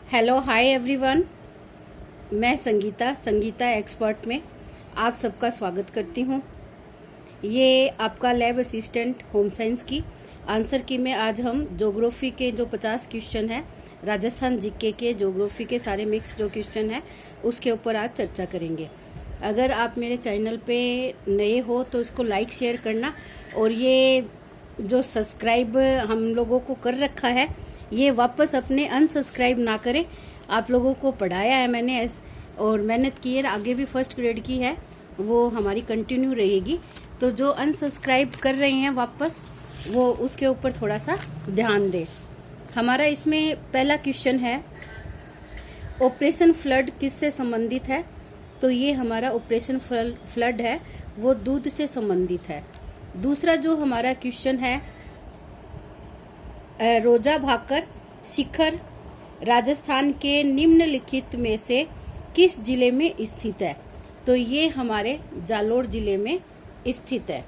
Hello hi everyone. मैं Sangeeta expert में आप सबका स्वागत करती हूँ। ये आपका लैब असिस्टेंट होम साइंस की आंसर की में आज हम ज्योग्राफी के जो 50 क्वेश्चन है, राजस्थान जीके के ज्योग्राफी के सारे मिक्स जो क्वेश्चन है उसके ऊपर आज चर्चा करेंगे। अगर आप मेरे चैनल पे नए हो तो इसको लाइक शेयर करना, और ये जो सब्सक्राइब हम लोगों को कर रखा है ये वापस अपने अनसब्सक्राइब ना करें। आप लोगों को पढ़ाया है मैंने और मेहनत की है, आगे भी फर्स्ट ग्रेड की है, वो हमारी कंटिन्यू रहेगी। तो जो अनसब्सक्राइब कर रहे हैं वापस, वो उसके ऊपर थोड़ा सा ध्यान दें। हमारा इसमें पहला क्वेश्चन है, ऑपरेशन फ्लड किससे संबंधित है? तो ये हमारा ऑपरेशन फ्लड है वो दूध से संबंधित है। दूसरा जो हमारा क्वेश्चन है, रोजा भाकर शिखर राजस्थान के निम्नलिखित में से किस जिले में स्थित है? तो ये हमारे जालोर जिले में स्थित है।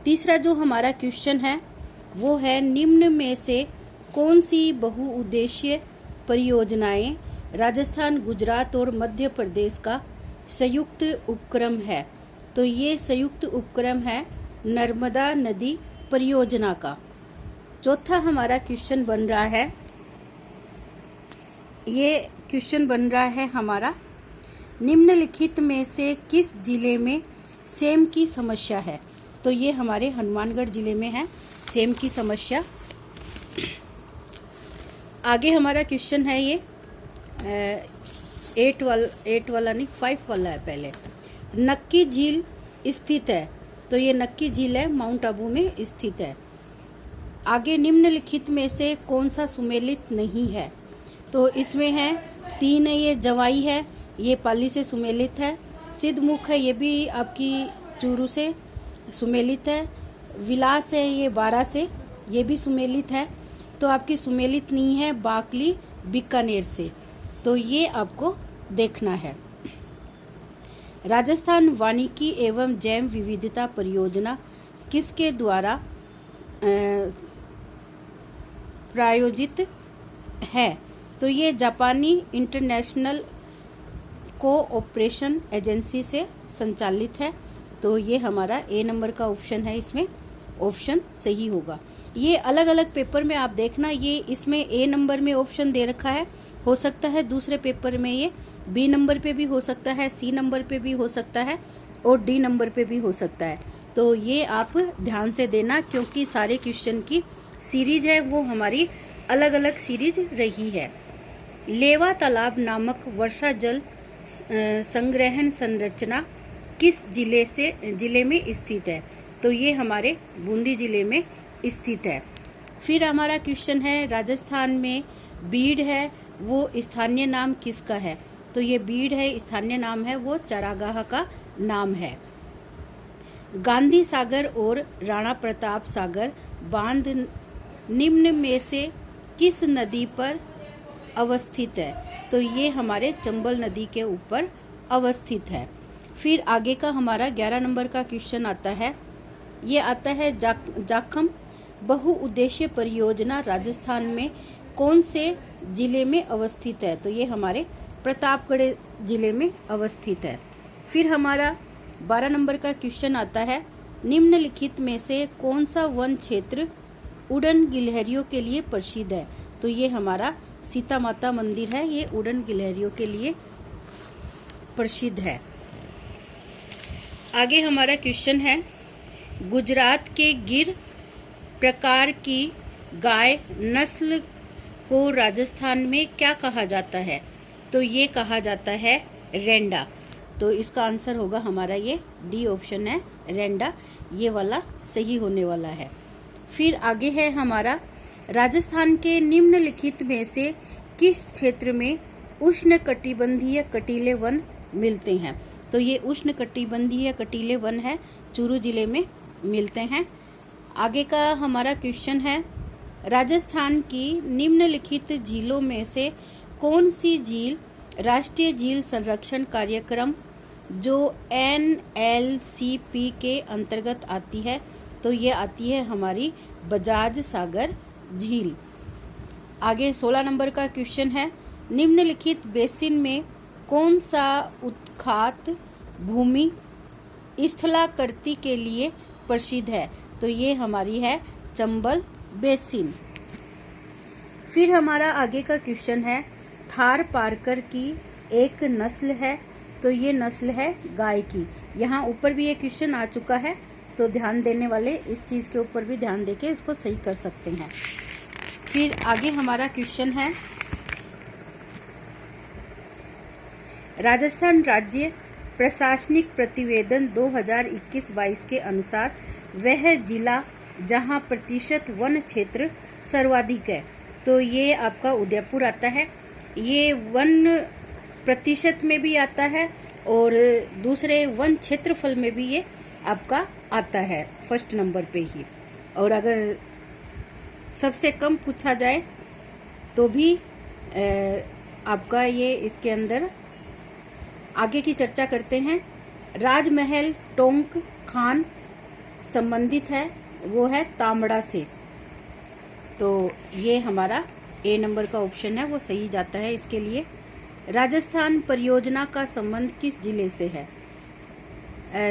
तीसरा जो हमारा क्वेश्चन है वो है, निम्न में से कौन सी बहुउद्देशीय परियोजनाएं राजस्थान, गुजरात और मध्य प्रदेश का संयुक्त उपक्रम है? तो ये संयुक्त उपक्रम है नर्मदा नदी परियोजना का। चौथा हमारा क्वेश्चन बन रहा है, ये क्वेश्चन बन रहा है हमारा, निम्नलिखित में से किस जिले में सेम की समस्या है? तो ये हमारे हनुमानगढ़ जिले में है सेम की समस्या। आगे हमारा क्वेश्चन है ये 8 वाला नहीं 5 वाला है। पहले नक्की झील स्थित है, तो ये नक्की झील है माउंट आबू में स्थित है। आगे निम्नलिखित में से कौन सा सुमेलित नहीं है? तो इसमें है 3 है, ये जवाई है, ये पाली से सुमेलित है। सिद्धमुख है, ये भी आपकी चूरू से सुमेलित है। विलास है, ये 12 से, ये भी सुमेलित है। तो आपकी सुमेलित नहीं है बाकली बीकानेर से, तो ये आपको देखना है। राजस्थान वानिकी एवं जैव विविधता परियोजना किसके द्वारा प्रायोजित है? तो ये जापानी इंटरनेशनल कोऑपरेशन एजेंसी से संचालित है। तो ये हमारा ए नंबर का ऑप्शन है, इसमें ऑप्शन सही होगा। ये अलग अलग पेपर में आप देखना, ये इसमें ए नंबर में ऑप्शन दे रखा है, हो सकता है दूसरे पेपर में ये बी नंबर पे भी हो सकता है, सी नंबर पे भी हो सकता है और डी नंबर पे भी हो सकता है। तो ये आप ध्यान से देना, क्योंकि सारे क्वेश्चन की सीरीज है वो हमारी अलग अलग सीरीज रही है। लेवा तालाब नामक वर्षा जल संग्रहण संरचना किस जिले में स्थित है? तो ये हमारे बूंदी जिले में स्थित है। फिर हमारा क्वेश्चन है, राजस्थान में बीड़ है वो स्थानीय नाम किसका है? तो ये बीड़ है स्थानीय नाम है, वो चारागाह का नाम है। गांधी सागर और राणा प्रताप सागर बांध निम्न में से किस नदी पर अवस्थित है? तो ये हमारे चंबल नदी के ऊपर अवस्थित है। फिर आगे का हमारा 11 नंबर का क्वेश्चन आता है, ये आता है जाखम बहुउद्देशीय परियोजना राजस्थान में कौन से जिले में अवस्थित है? तो ये हमारे प्रतापगढ़ जिले में अवस्थित है। फिर हमारा 12 नंबर का क्वेश्चन आता है, निम्नलिखित में से कौन सा वन क्षेत्र उड़न गिलहरियों के लिए प्रसिद्ध है? तो ये हमारा सीता माता मंदिर है, ये उड़न गिलहरियों के लिए प्रसिद्ध है। आगे हमारा क्वेश्चन है, गुजरात के गिर प्रकार की गाय नस्ल को राजस्थान में क्या कहा जाता है? तो ये कहा जाता है रेंडा। तो इसका आंसर होगा हमारा ये डी ऑप्शन है, रेंडा, ये वाला सही होने वाला है। फिर आगे है हमारा, राजस्थान के निम्नलिखित में से किस क्षेत्र में उष्णकटिबंधीय कटीले वन मिलते हैं? तो ये उष्णकटिबंधीय कटीले वन है, चूरू जिले में मिलते हैं। आगे का हमारा क्वेश्चन है, राजस्थान की निम्नलिखित झीलों में से कौन सी झील राष्ट्रीय झील संरक्षण कार्यक्रम जो NLCP के अंतर्गत आती है? तो ये आती है हमारी बजाज सागर झील। आगे 16 नंबर का क्वेश्चन है, निम्नलिखित बेसिन में कौन सा उत्खात भूमि स्थलाकृति के लिए प्रसिद्ध है? तो ये हमारी है चंबल बेसिन। फिर हमारा आगे का क्वेश्चन है, थार पारकर की एक नस्ल है, तो ये नस्ल है गाय की। यहाँ ऊपर भी ये क्वेश्चन आ चुका है, तो ध्यान देने वाले इस चीज के ऊपर भी ध्यान देके इसको सही कर सकते हैं। फिर आगे हमारा क्वेश्चन है, राजस्थान राज्य प्रशासनिक प्रतिवेदन 2021-22 के अनुसार वह जिला जहां प्रतिशत वन क्षेत्र सर्वाधिक है, तो ये आपका उदयपुर आता है। ये वन प्रतिशत में भी आता है और दूसरे वन क्षेत्रफल में भी ये आपका आता है फर्स्ट नंबर पे ही। और अगर सबसे कम पूछा जाए तो भी आपका ये इसके अंदर आगे की चर्चा करते हैं। राजमहल टोंक खान संबंधित है, वो है तांबड़ा से, तो ये हमारा ए नंबर का ऑप्शन है, वो सही जाता है इसके लिए। राजस्थान परियोजना का संबंध किस जिले से है?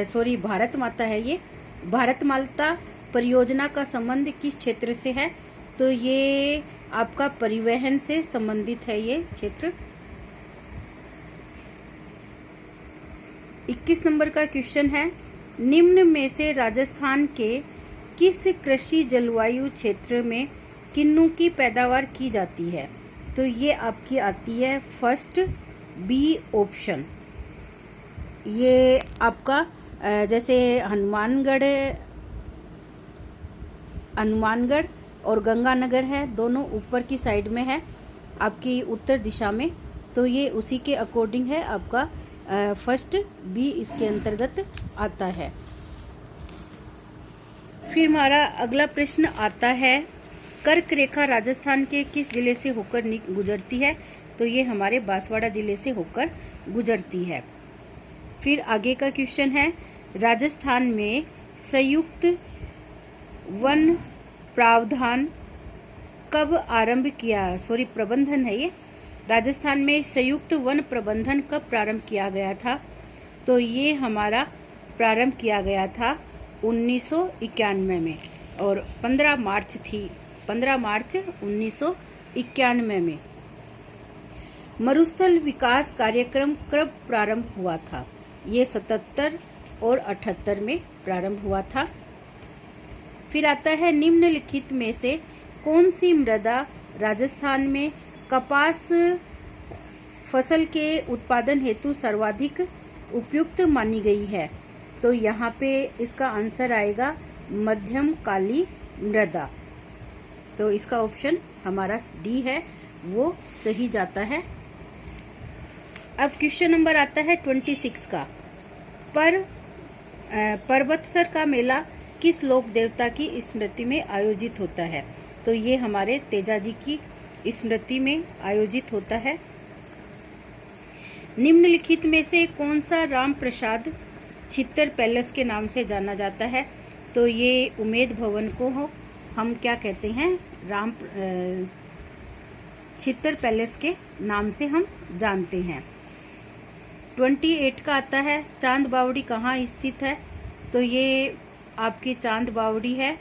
सॉरी, भारत माता है ये। भारत माता परियोजना का संबंध किस क्षेत्र से है? तो ये आपका परिवहन से संबंधित है ये क्षेत्र। 21 नंबर का क्वेश्चन है, निम्न में से राजस्थान के किस कृषि जलवायु क्षेत्र में किन्नू की पैदावार की जाती है? तो ये आपकी आती है फर्स्ट बी ऑप्शन। ये आपका जैसे हनुमानगढ़ और गंगानगर है, दोनों ऊपर की साइड में है आपकी उत्तर दिशा में, तो ये उसी के अकॉर्डिंग है आपका फर्स्ट बी इसके अंतर्गत आता है। फिर हमारा अगला प्रश्न आता है, कर्क रेखा राजस्थान के किस जिले से होकर गुजरती है? तो ये हमारे बांसवाड़ा जिले से होकर गुजरती है। फिर आगे का क्वेश्चन है, राजस्थान में संयुक्त वन प्रावधान कब आरंभ किया? सॉरी, प्रबंधन है ये। राजस्थान में संयुक्त वन प्रबंधन कब प्रारंभ किया गया था? तो ये हमारा प्रारंभ किया गया था 1991 में और 15 मार्च 1991 में। मरुस्थल विकास कार्यक्रम कब प्रारंभ हुआ था? ये 77 और 78 में प्रारंभ हुआ था। फिर आता है, निम्नलिखित में से कौन सी मृदा राजस्थान में कपास फसल के उत्पादन हेतु सर्वाधिक उपयुक्त मानी गई है? तो यहाँ पे इसका आंसर आएगा मध्यम काली मृदा, तो इसका ऑप्शन हमारा डी है, वो सही जाता है। अब क्वेश्चन नंबर आता है 26 का, पर्वतसर का मेला किस लोक देवता की स्मृति में आयोजित होता है? तो ये हमारे तेजा जी की स्मृति में आयोजित होता है। निम्नलिखित में से कौन सा राम प्रसाद छित्तर पैलेस के नाम से जाना जाता है? तो ये उमेद भवन को हम क्या कहते हैं, राम छित्तर पैलेस के नाम से हम जानते हैं। 28 का आता है, चांद बावड़ी कहाँ स्थित है? तो ये आपकी चांद बावड़ी है,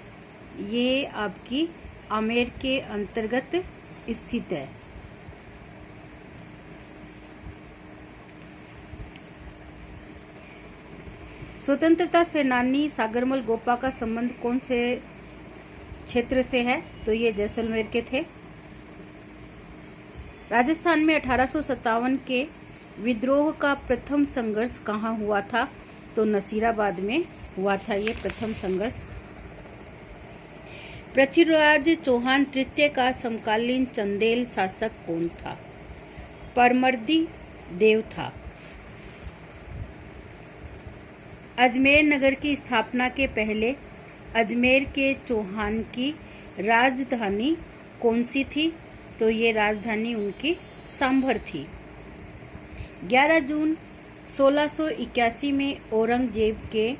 ये आपकी आमेर के अंतर्गत स्थित है। स्वतंत्रता सेनानी सागरमल गोपा का संबंध कौन से क्षेत्र से है? तो ये जैसलमेर के थे। राजस्थान में 1857 के विद्रोह का प्रथम संघर्ष कहाँ हुआ था? तो नसीराबाद में हुआ था ये प्रथम संघर्ष। पृथ्वीराज चौहान तृतीय का समकालीन चंदेल शासक कौन था? परमर्दी देव था। अजमेर नगर की स्थापना के पहले अजमेर के चौहान की राजधानी कौन सी थी? तो ये राजधानी उनकी सांभर थी। 11 जून 1681 में औरंगजेब के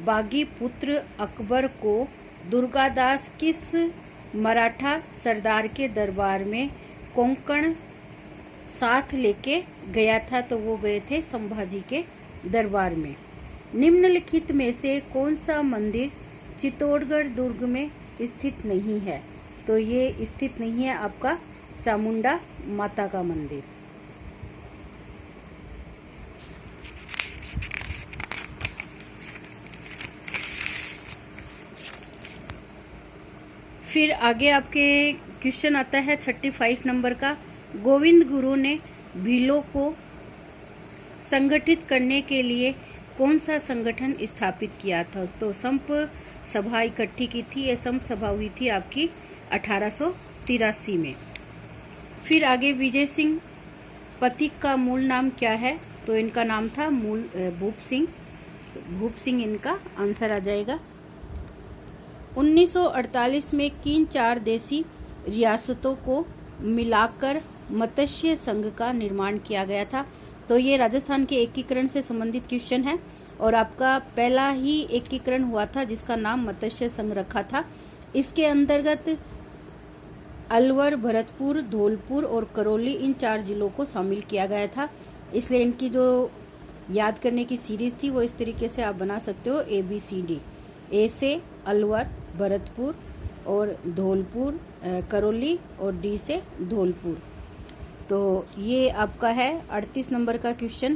बागी पुत्र अकबर को दुर्गादास किस मराठा सरदार के दरबार में कोंकण साथ लेके गया था, तो वो गए थे संभाजी के दरबार में। निम्नलिखित में से कौन सा मंदिर चित्तौड़गढ़ दुर्ग में स्थित नहीं है? तो ये स्थित नहीं है आपका चामुंडा माता का मंदिर। फिर आगे आपके क्वेश्चन आता है 35 नंबर का। गोविंद गुरु ने भीलों को संगठित करने के लिए कौन सा संगठन स्थापित किया था? तो संप सभा इकट्ठी की थी। ये संप सभा हुई थी आपकी 1883 में। फिर आगे विजय सिंह पथिक का मूल नाम क्या है? तो इनका नाम था भूप सिंह। तो भूप सिंह इनका आंसर आ जाएगा। 1948 में किन 4 देसी रियासतों को मिलाकर मत्स्य संघ का निर्माण किया गया था? तो ये राजस्थान के एकीकरण से संबंधित क्वेश्चन है और आपका पहला ही एकीकरण हुआ था जिसका नाम मत्स्य संघ रखा था। इसके अंतर्गत अलवर, भरतपुर, धौलपुर और करौली इन 4 जिलों को शामिल किया गया था। इसलिए इनकी जो याद करने की सीरीज थी वो इस तरीके से आप बना सकते हो ABCD। ए से अलवर, भरतपुर और धौलपुर, करौली और D से धौलपुर। तो ये आपका है 38 नंबर का क्वेश्चन।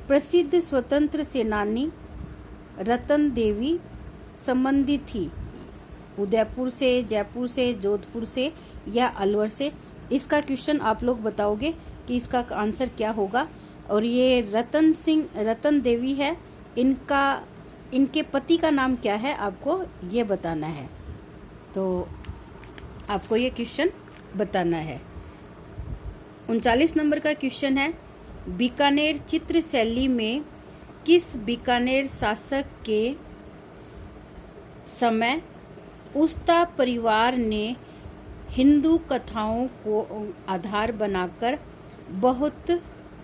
प्रसिद्ध स्वतंत्र सेनानी रतन देवी संबंधित थी उदयपुर से, जयपुर से, जोधपुर से या अलवर से? इसका क्वेश्चन आप लोग बताओगे कि इसका आंसर क्या होगा। और ये रतन देवी है, इनके पति का नाम क्या है आपको ये बताना है। तो आपको ये क्वेश्चन बताना है। 39 नंबर का क्वेश्चन है, बीकानेर चित्र शैली में किस बीकानेर शासक के समय उस्ता परिवार ने हिंदू कथाओं को आधार बनाकर बहुत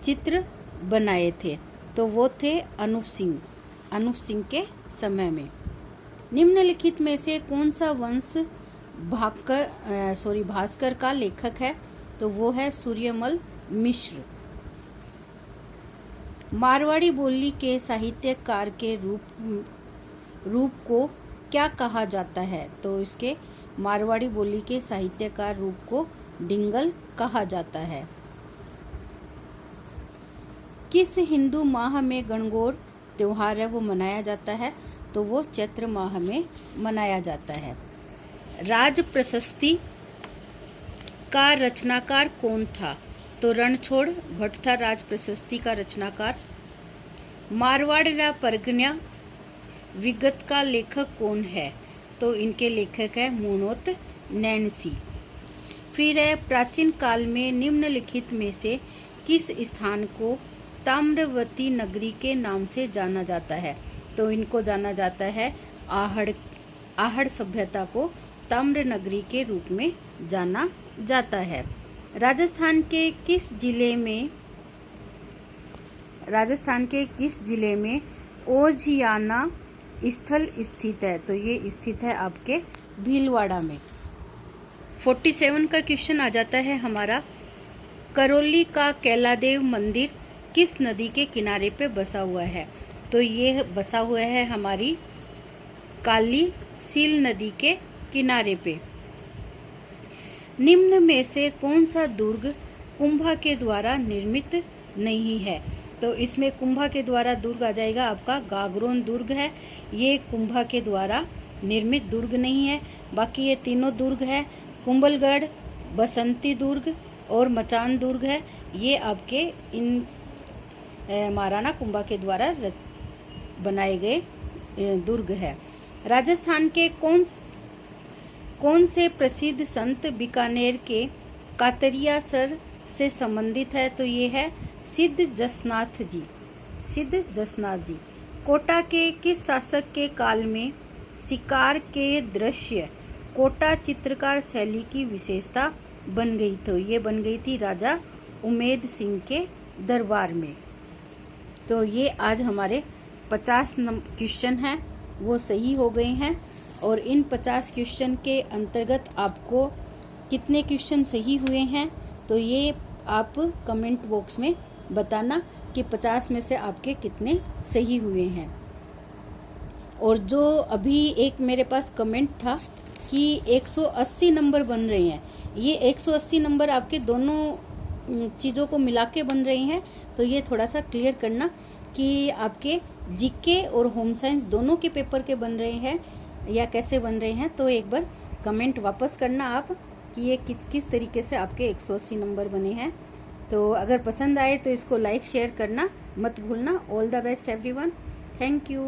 चित्र बनाए थे? तो वो थे अनूप सिंह के समय में। निम्नलिखित में से कौन सा वंश भास्कर का लेखक है? तो वो है सूर्यमल मिश्र। मारवाड़ी बोली के साहित्यकार के रूप को क्या कहा जाता है? तो इसके मारवाड़ी बोली के साहित्यकार रूप को डिंगल कहा जाता है। किस हिंदू माह में गणगौर त्योहार है वो मनाया जाता है? तो वो चैत्र माह में मनाया जाता है। राज प्रशस्ति का रचनाकार कौन था? तो रणछोड़ भट्ट था राज प्रशस्ति का रचनाकार। मारवाड़ परगना विगत का लेखक कौन है? तो इनके लेखक है मुनोत नैनसी। फिर है प्राचीन काल में निम्नलिखित में से किस स्थान को ताम्रवती नगरी के नाम से जाना जाता है? तो इनको जाना जाता है आहड़ सभ्यता को ताम्र नगरी के रूप में जाना जाता है। राजस्थान के किस जिले में ओझियाना स्थल स्थित है? तो ये स्थित है आपके भीलवाड़ा में। 47 का क्वेश्चन आ जाता है हमारा, करौली का कैलादेव मंदिर किस नदी के किनारे पे बसा हुआ है? तो ये बसा हुआ है हमारी काली सील नदी के किनारे पे। निम्न में से कौन सा दुर्ग कुंभा के द्वारा निर्मित नहीं है? तो इसमें कुंभा के द्वारा दुर्ग आ जाएगा आपका गागरोन दुर्ग है। ये कुंभा के द्वारा निर्मित दुर्ग नहीं है। बाकी ये तीनों दुर्ग है, कुंभलगढ़, बसंती दुर्ग और मचान दुर्ग है। ये आपके इन महाराणा कुंभा के द्वारा बनाए गए दुर्ग है। राजस्थान के कौन से प्रसिद्ध संत बीकानेर के कातरिया सर से संबंधित है? तो ये है सिद्ध जसनाथ जी। कोटा के किस शासक के काल में शिकार के दृश्य कोटा चित्रकार शैली की विशेषता बन गई? तो ये बन गई थी राजा उमेद सिंह के दरबार में। तो ये आज हमारे 50 क्वेश्चन हैं वो सही हो गए हैं। और इन 50 क्वेश्चन के अंतर्गत आपको कितने क्वेश्चन सही हुए हैं? तो ये आप कमेंट बॉक्स में बताना कि 50 में से आपके कितने सही हुए हैं। और जो अभी एक मेरे पास कमेंट था कि 180 नंबर बन रहे हैं, ये 180 नंबर आपके दोनों चीज़ों को मिला के बन रहे हैं, तो ये थोड़ा सा क्लियर करना कि आपके जीके और होम साइंस दोनों के पेपर के बन रहे हैं या कैसे बन रहे हैं। तो एक बार कमेंट वापस करना आप कि ये किस तरीके से आपके 180 नंबर बने हैं। तो अगर पसंद आए तो इसको लाइक शेयर करना मत भूलना। All the best everyone, thank you.